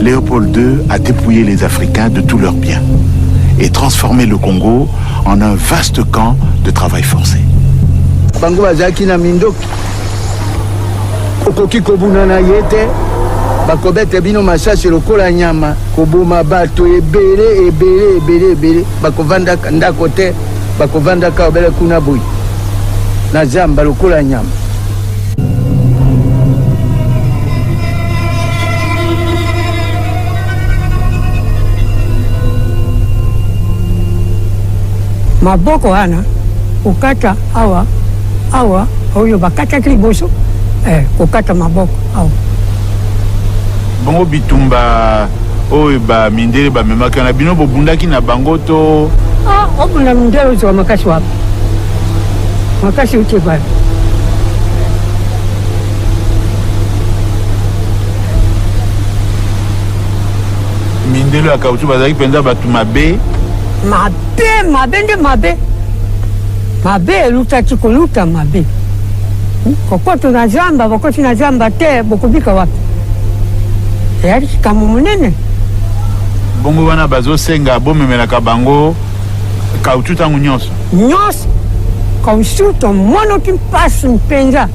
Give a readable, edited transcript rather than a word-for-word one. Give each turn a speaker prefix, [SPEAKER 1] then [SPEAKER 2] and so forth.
[SPEAKER 1] Léopold II a dépouillé les Africains de tous leurs biens et transformé le Congo en un vaste camp de travail forcé.
[SPEAKER 2] Bango bazaki na mindoki okoki kobunana yete bakobete bino masasi lokola nyama koboma bato ebele bakovanda ndako te bakovanda ka obele kuna boyi na zamba lokola nyama.
[SPEAKER 3] Maboko ana ukata awa oyo bakata kliboso ukata maboko awa
[SPEAKER 1] bongo bitumba oyo ba mindele ba memaka na bino bobundaki na bango to
[SPEAKER 3] obunda mindele zo makasi wapi makasi uti bali
[SPEAKER 1] mindele akautu bazaki penza batu mabe
[SPEAKER 3] elutaki koluta mabe kokoto na zamba bokoti na zamba te bokubika wapi eyali kikamu munene
[SPEAKER 1] bongo wana bazosenga bomemelaka bango kautu ntango nyonso
[SPEAKER 3] kautu tomonaki mpasi mpenza